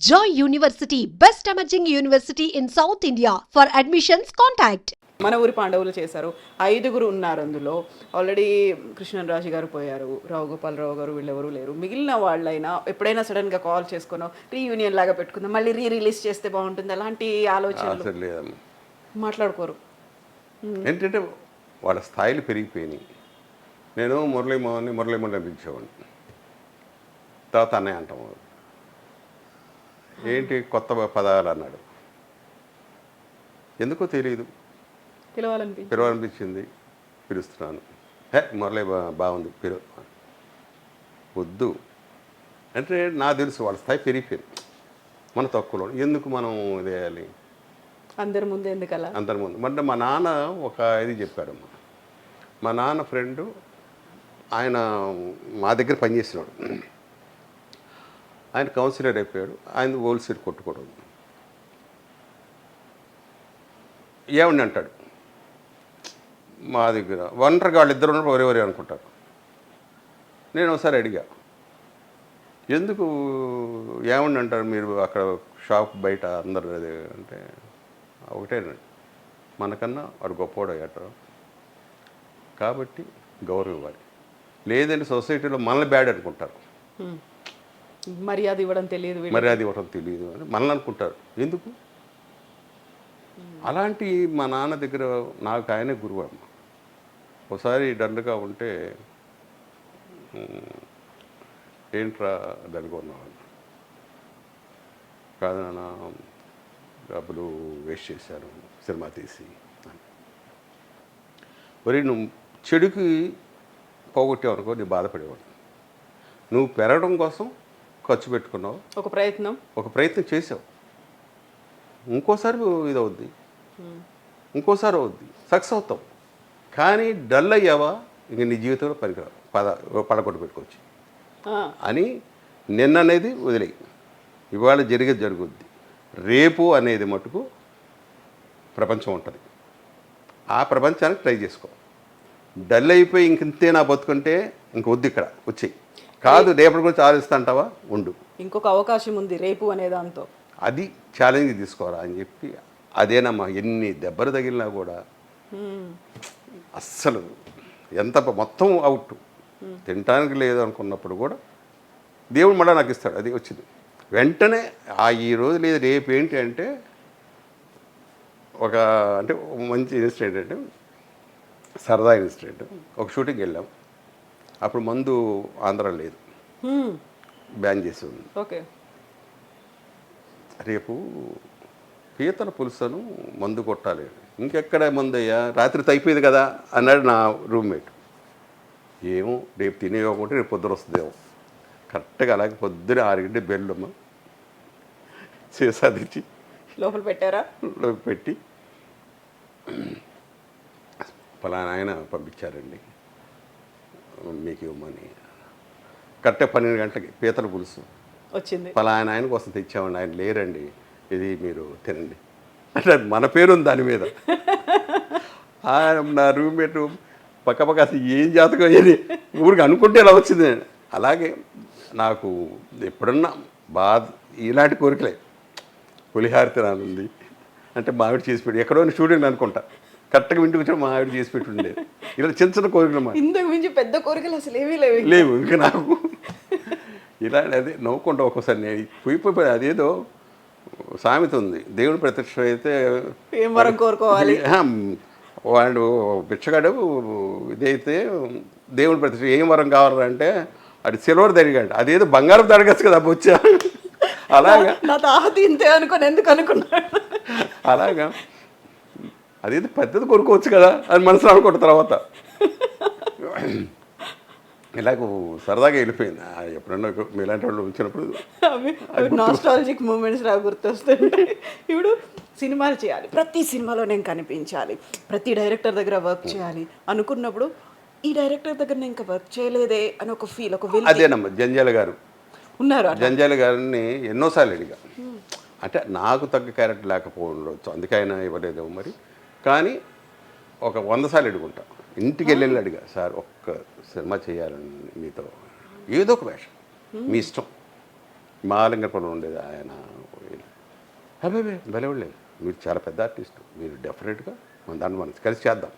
Joy University, best emerging university in South India. For admissions, contact. మన ఊరి పాండవులు చేశారు. 5గురు ఉన్నారు అందులో. ఆల్రెడీ కృష్ణరాజు గారు పోయారు, రావు గోపాలరావు గారు వీళ్ళెవరూ లేరు. మిగిలిన వాళ్ళైనా ఎప్పుడైనా సడన్గా కాల్ చేసుకున్నాం, రీయూనియన్ లాగా పెట్టుకుందాం, మళ్ళీ రిలీజ్ చేస్తే బాగుంటుంది, అలాంటి ఆలోచనలు లేదమ్మా. మాట్లాడుకోరు. ఏంటంటే వాళ్ళ స్థాయిలు పెరిగిపోయినాయి. నేను మురళీమోహన్ పిలిచేవాడిని, తర్వాత అన్నయ్య అంటాము. ఏంటి కొత్త పదాలు అన్నాడు, ఎందుకో తెలియదు, పిలవాలనిపించింది, పిలుస్తున్నాను. మురళీ బాగుంది, వద్దు అంటే నాకు తెలుసు వాళ్ళ స్థాయి పెరిగిపోయింది. మన తక్కువలో ఎందుకు మనం ఇదేయాలి, అందరి ముందు ఎందుకలా, అందరి ముందు. అంటే మా నాన్న ఒక ఇది చెప్పాడమ్మా. మా నాన్న ఫ్రెండు ఆయన మా దగ్గర పనిచేసినాడు. ఆయన కౌన్సిలర్ అయిపోయాడు. ఆయన హోల్సేల్ కొట్టుకోవడం. ఏమండి అంటాడు మా దగ్గర, ఒంటరిగా వాళ్ళిద్దరు ఉన్నప్పుడు ఎవరెవరే అనుకుంటారు. నేను ఒకసారి అడిగా, ఎందుకు ఏమండి అంటారు మీరు అక్కడ షాప్ బయట అందరు అది అంటే, ఒకటేనండి, మనకన్నా వాడు గొప్పవాడు అయ్యాడు కాబట్టి గౌరవం ఇవ్వాలి, లేదంటే సొసైటీలో మనల్ని బ్యాడ్ అనుకుంటారు, మర్యాద ఇవ్వడం తెలియదు అని మనల్ని అనుకుంటారు. ఎందుకు అలాంటి మా నాన్న దగ్గర నాకు ఆయనే గురువు అమ్మ. ఒకసారి డల్గా ఉంటే, ఏంట్రా డల్గా ఉన్నావు, కాదు నాన్న డబ్బులు వేస్ట్ చేశాను సినిమా తీసి. మరి నువ్వు చెడుకి పోగొట్టావు అనుకో, నీ బాధపడేవాడు. నువ్వు పెరగడం కోసం ఖర్చు పెట్టుకున్నావు, ఒక ప్రయత్నం చేసావు, ఇంకోసారి ఇది అవుద్ది, ఇంకోసారి అవుద్ది, సక్సెస్ అవుతావు. కానీ డల్ అయ్యావా ఇంక నీ జీవితంలో పడగొట్టు పెట్టుకోవచ్చు అని నిన్న అనేది వదిలేయి. ఇవాళ జరిగేది జరుగుద్ది, రేపు అనేది మటుకు ప్రపంచం ఉంటుంది. ఆ ప్రపంచానికి ట్రై చేసుకో. డల్ అయిపోయి ఇంకంతే నా బతుకుంటే ఇంక వద్దు, ఇక్కడ వచ్చేయి. కాదు రేపటి గురించి ఆలోచిస్తా అంటావా, ఉండు, ఇంకొక అవకాశం ఉంది రేపు అనే దాంతో, అది ఛాలెంజ్ తీసుకోరా అని చెప్పి. అదేనమ్మా, ఎన్ని దెబ్బలు తగిలినా కూడా అస్సలు ఎంత మొత్తం అవుట్, తినటానికి లేదు అనుకున్నప్పుడు కూడా దేవుడు మళ్ళీ నాకు ఇస్తాడు. అది వచ్చింది వెంటనే. ఈ రోజు లేదు రేపు ఏంటి అంటే, అంటే మంచి ఇన్సిడెంట్ అంటే, సరదా ఇన్సిడెంట్. ఒక షూటింగ్కి వెళ్ళాం, అప్పుడు మందు ఆంధ్ర లేదు, బ్యాన్ చేసి ఉంది. ఓకే, రేపు పీతల పులుసను మందు కొట్టాలి, ఇంకెక్కడ మందు అయ్యా, రాత్రి అయిపోయింది కదా అన్నాడు నా రూమ్మేట్. ఏమో రేపు తినేయకుంటే రేపు పొద్దున వస్తుందేమో. కరెక్ట్గా అలాగే పొద్దున 6 గంటల బెల్లమ్మ చేసాదిచ్చి లోపల పెట్టారా, లోపల పెట్టి పలానా ఆయన పంపించారండి మీకు ఇవ్వమని. కరెక్ట్గా 12 గంటలకి పీతల పులుసు వచ్చింది. పలానా ఆయన కోసం తెచ్చామండి, ఆయన లేరండి, ఇది మీరు తినండి అంటే మన పేరుంది దాని మీద. నా రూమ్మేట్ పక్క అసలు ఏం జాతకం అయ్యేది ఊరికి అనుకుంటే ఇలా వచ్చింది. అలాగే నాకు ఎప్పుడన్నా బాధ ఇలాంటి కోరికలే. పులిహార తినాలంది అంటే మావిడి చేసి పెట్టి, ఎక్కడో స్టూడెంట్ అనుకుంటా, కరెక్ట్గా ఇంటికి వచ్చిన మా ఆవిడ చేసి పెట్టి ఉండేది. ఇలా చిన్న చిన్న కోరికలు మా ఇంతకు మించి పెద్ద కోరికలు అసలు ఏమీ లేవు ఇంకా నాకు. ఇలా అదే నవ్వుకుంటా ఒక్కోసారి నేను పోయిపోయి. అదేదో సామెత ఉంది, దేవుడు ప్రత్యక్షం అయితే ఏం వరం కోరుకోవాలి, వాడు బిచ్చగాడు ఇదైతే దేవుడు ప్రత్యక్షం ఏం వరం కావాలంటే అది సిల్వర్ దడిగాడు, అదేదో బంగారం దడగచ్చు కదా వచ్చా. అలాగా నా తాహతి ఇంతే అనుకుని ఎందుకు అనుకున్నాడు. అలాగా అదేదో పెద్దది కొనుక్కోవచ్చు కదా అని మనసులో అనుకుంటా. తర్వాత ఇలాగ సరదాగా వెళ్ళిపోయింది. ఎప్పుడన్నా మీలాంటి వాళ్ళు వచ్చినప్పుడు నాస్టాలజిక్ మూమెంట్స్ రా గుర్తొస్తుంది. ఇప్పుడు సినిమాలు చేయాలి, ప్రతి సినిమాలో నేను కనిపించాలి, ప్రతి డైరెక్టర్ దగ్గర వర్క్ చేయాలి అనుకున్నప్పుడు, ఈ డైరెక్టర్ దగ్గర నేను ఇంకా వర్క్ చేయలేదే అని ఒక ఫీల్, ఒక అదేనమ్మా. జంజాల గారు ఉన్నారు, జంజాల గారిని ఎన్నోసార్లు అడిగా. అంటే నాకు తగ్గ క్యారెక్టర్ లేకపోవచ్చు, అందుకే ఆయన ఇవ్వలేదేమో మరి. కానీ ఒక 100 సార్లు అడుగుంటా. ఇంటికి వెళ్ళి అడిగా, సార్ ఒక్క సినిమా చేయాలని మీతో, ఏదో ఒక వేషం మీ ఇష్టం, మహాలింగపురం ఉండేది ఆయన. అబ్బాయి బలవలేదు, మీరు చాలా పెద్ద ఆర్టిస్టు, మీరు డెఫినెట్గా మన దాన్ని మనం కలిసి చేద్దాం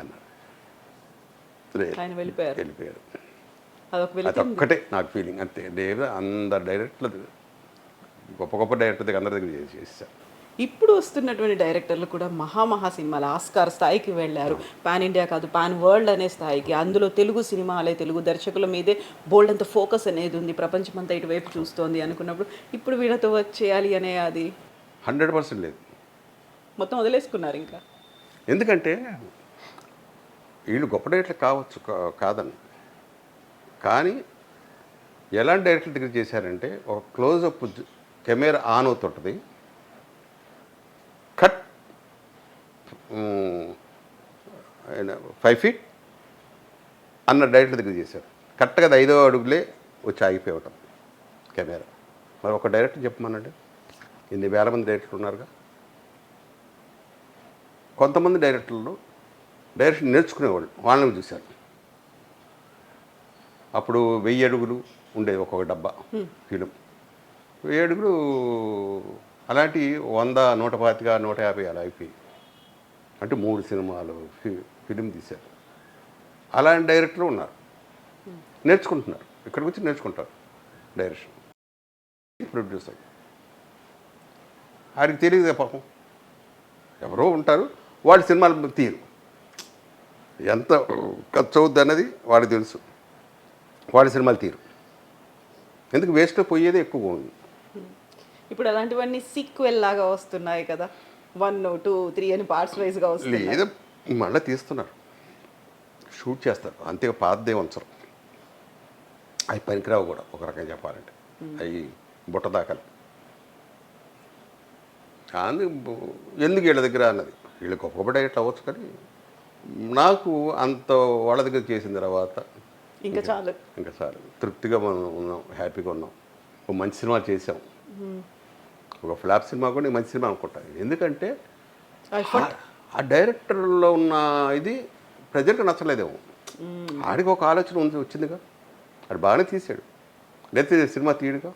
అన్నారు. ఆయన వెళ్ళిపోయారు. అదొక్కటే నాకు ఫీలింగ్ అంతే. లేదా అందరు డైరెక్టర్లు గొప్ప గొప్ప డైరెక్టర్ దగ్గర అందరి దగ్గర చేశారు. ఇప్పుడు వస్తున్నటువంటి డైరెక్టర్లు కూడా మహా సినిమాలు ఆస్కార్ స్థాయికి వెళ్ళారు. పాన్ ఇండియా కాదు, పాన్ వరల్డ్ అనే స్థాయికి. అందులో తెలుగు సినిమాలే, తెలుగు దర్శకుల మీదే బోల్డ్ అంత ఫోకస్ అనేది ఉంది, ప్రపంచమంతా ఇటువైపు చూస్తోంది అనుకున్నప్పుడు ఇప్పుడు వీళ్ళతో వర్క్ చేయాలి అనే అది 100% లేదు, మొత్తం వదిలేసుకున్నారు ఇంకా. ఎందుకంటే వీళ్ళు గొప్ప డైరెక్టర్లు కావచ్చు, కాదని, కానీ ఎలాంటి డైరెక్టర్ దగ్గర చేశారంటే ఒక క్లోజప్ కెమెరా ఆన్ అవుతుంటుంది, కట్ 5 feet అన్న డైరెక్టర్ దగ్గర చేశారు. కరెక్ట్గా 5వ అడుగులే వచ్చి ఆగిపోవటం కెమెరా. మరి ఒక డైరెక్టర్ చెప్పమనండి, ఇన్ని వేల మంది డైరెక్టర్లు ఉన్నారుగా. కొంతమంది డైరెక్టర్లు డైరెక్షన్ నేర్చుకునేవాళ్ళు, వాళ్ళని చూశారు. అప్పుడు 1000 అడుగులు ఉండేది ఒక్కొక్క డబ్బా ఫిలిం. 1000 అడుగులు అలాంటి 100, 125, 150 అలా అయిపోయి, అంటే 3 సినిమాలు ఫిలిం తీశారు. అలాంటి డైరెక్టర్లు ఉన్నారు, నేర్చుకుంటున్నారు, ఇక్కడికి వచ్చి నేర్చుకుంటారు డైరెక్షన్. ప్రొడ్యూసర్ ఆయనకి తెలియదే పాపం, ఎవరో ఉంటారు, వాళ్ళ సినిమాలు తీరు ఎంత ఖర్చు అవుద్ది అన్నది వాడికి తెలుసు, వాళ్ళ సినిమాలు తీరు. ఎందుకు వేస్ట్ పోయేది ఎక్కువగా ఉంది. ఇప్పుడు అలాంటివన్నీ సీక్వెల్ లాగా వస్తున్నాయి కదా, 1, 2, 3 అని పార్ట్స్ వైజ్గా వస్తుంది. ఏదో మళ్ళీ తీస్తున్నారు, షూట్ చేస్తారు, అంతేగా పాతదే ఉంచరు. అవి పనికిరావు కూడా ఒక రకంగా చెప్పాలంటే, అవి బుట్టదాకలు. ఎందుకు వీళ్ళ దగ్గర అన్నది, వీళ్ళు గొప్ప గొప్ప డైరెక్ట్ అవ్వచ్చు, కానీ నాకు అంత వాళ్ళ దగ్గర చేసిన తర్వాత ఇంకా చాలు, తృప్తిగా మనం ఉన్నాం, హ్యాపీగా ఉన్నాం. ఒక మంచి సినిమా చేసాం, ఒక ఫ్లాప్ సినిమా కూడా మంచి సినిమా అనుకుంటాను. ఎందుకంటే ఆ డైరెక్టర్లో ఉన్న ఇది ప్రజలకు నచ్చలేదేమో, ఆడికి ఒక ఆలోచన వచ్చిందిగా, ఆడు బాగానే తీసాడు, లేకపోతే సినిమా తీయడుగా.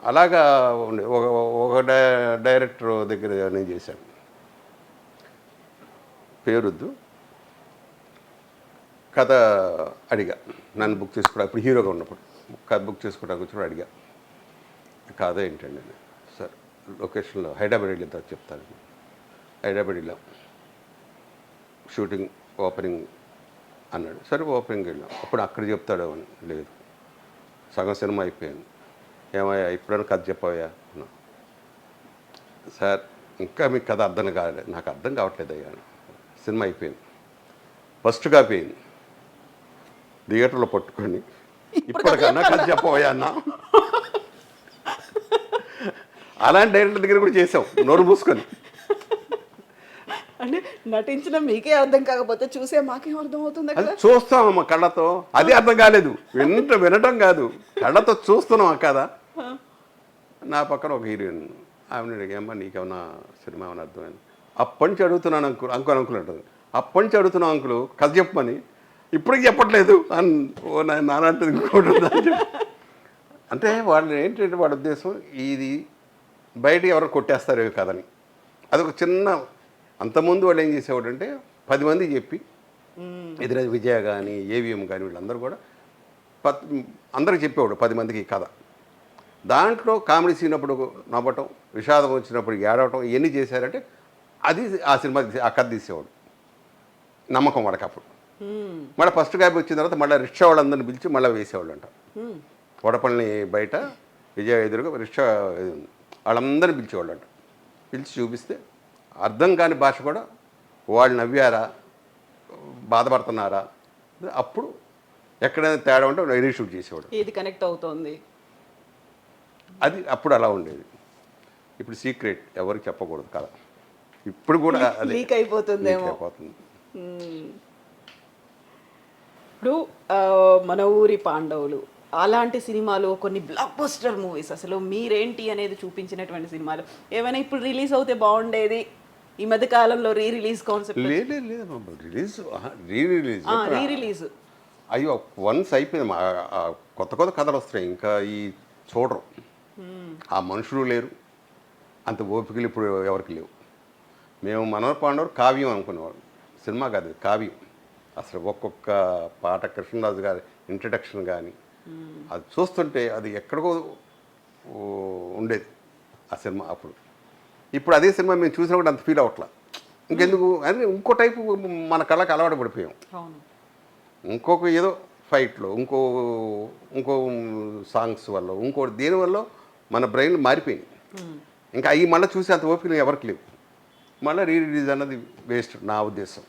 అలాగా ఉండే ఒక డైరెక్టర్ దగ్గర నేను చేశాను, పేరుద్దు. కథ అడిగా, నన్ను బుక్ చేసుకోవడం, ఇప్పుడు హీరోగా ఉన్నప్పుడు కథ బుక్ చేసుకోవడానికి వచ్చినప్పుడు అడిగా, కథ ఏంటండి. సార్ లొకేషన్లో హైదరాబాద్ వెళ్ళిద్దాం చెప్తాను. హైదరాబాద్ వెళ్ళాం, షూటింగ్ ఓపెనింగ్ అన్నాడు. సరే ఓపెనింగ్ వెళ్ళాం. అప్పుడు అక్కడ చెప్తాడు అని, లేదు సగం సినిమా అయిపోయాను, ఏమయ్యా ఇప్పుడైనా కథ చెప్పవయ్యా అన్నా. సార్ ఇంకా మీకు కథ అర్థం కాలేదు, నాకు అర్థం కావట్లేదు అయ్యా. సినిమా అయిపోయింది, ఫస్ట్ కాపీ అయింది, థియేటర్లో పట్టుకొని ఇప్పటికన్నా కథ చెప్పవయ్యా అన్నా. అలాంటి డైరెక్టర్ దగ్గర కూడా చేసాం, నోరు మూసుకొని. అంటే నటించిన మీకే అర్థం కాకపోతే చూసే మాకేం అర్థం అవుతుంది అది చూస్తామమ్మా కళ్ళతో, అది అర్థం కాలేదు, వినటం కాదు, కళ్ళతో చూస్తున్నాం కదా. నా పక్కన ఒక హీరోయిన్, ఆమె ఏమన్నా నీకేమన్నా సినిమా ఏమైనా అర్థమైంది. అప్పటి నుంచి అడుగుతున్నాను అంకుల్ అంటుంది, అప్పటి నుంచి అడుగుతున్నాను అంకులు కథ చెప్పమని, ఇప్పటికి చెప్పట్లేదు అని. ఓ నానంటుంది ఇంకోటి. అంటే వాళ్ళు ఏంటంటే వాళ్ళ ఉద్దేశం ఇది బయట ఎవరు కొట్టేస్తారు కథని. అదొక చిన్న, అంతకుముందు వాళ్ళు ఏం చేసేవాడు అంటే 10 మంది చెప్పి, ఎదురైతే విజయ కానీ ఏవిఎం కానీ వీళ్ళందరూ కూడా అందరికి చెప్పేవాడు 10 మందికి కథ. దాంట్లో కామెడీ సీన్ అప్పుడు నవ్వటం, విషాదం వచ్చినప్పుడు ఏడవటం, ఇవన్నీ చేశారంటే అది ఆ సినిమా ఆ కథ తీసేవాడు. నమ్మకం వాడికి అప్పుడు. మళ్ళీ ఫస్ట్ కాపీ వచ్చిన తర్వాత మళ్ళీ రిక్షా వాళ్ళందరిని పిలిచి మళ్ళీ వేసేవాళ్ళు అంట. వడపల్లి బయట విజయ ఎదురుగా రిక్షా వాళ్ళందరినీ పిలిచేవాళ్ళు అంట. పిలిచి చూపిస్తే అర్థం కాని భాష కూడా వాళ్ళు నవ్వారా, బాధపడుతున్నారా, అప్పుడు ఎక్కడైనా తేడా ఉంటే రీషూట్ చేసేవాడు. ఏది కనెక్ట్ అవుతుంది అది అప్పుడు అలా ఉండేది. ఇప్పుడు సీక్రెట్ ఎవరికి చెప్పకూడదు కదా, ఇప్పుడు కూడా లీక్ అయిపోతుందేమో. ఇప్పుడు మన ఊరి పాండవులు అలాంటి సినిమాలు, కొన్ని బ్లాక్ బస్టర్ మూవీస్, అసలు మీరేంటి అనేది చూపించినటువంటి సినిమాలు ఏమైనా ఇప్పుడు రిలీజ్ అవుతే బాగుండేది ఈ మధ్య కాలంలో? రీ రిలీజ్ కాన్సెప్ట్ లేదు, రీ రిలీజ్ అయ్యో వన్స్ అయిపోయింది కొత్త కొత్త కథలు వస్తున్నాయి, ఇంకా ఈ చూడరు. ఆ మనుషులు లేరు, అంత ఓపికలు ఇప్పుడు ఎవరికి లేవు. మేము మనోహర్ పాండవ్ కావ్యం అనుకునేవాళ్ళం, సినిమా కాదు కావ్యం. అసలు ఒక్కొక్క పాట కృష్ణరాజు గారి ఇంట్రడక్షన్ కానీ అది చూస్తుంటే అది ఎక్కడికో ఉండేది ఆ సినిమా అప్పుడు. ఇప్పుడు అదే సినిమా మేము చూసినా కూడా అంత ఫీల్ అవ్వట్లా. ఇంకెందుకు అని ఇంకో టైపు మన కళకు అలవాటు పడిపోయాం. ఇంకొక ఏదో ఫైట్లో ఇంకో సాంగ్స్ వల్ల ఇంకోటి దేనివల్ల మన బ్రెయిన్ మారిపోయింది. ఇంకా అవి మళ్ళీ చూసి అంత ఓపిక ఎవరికి లేవు. మళ్ళీ రీ రిలీజ్ అన్నది వేస్ట్ నా ఉద్దేశం.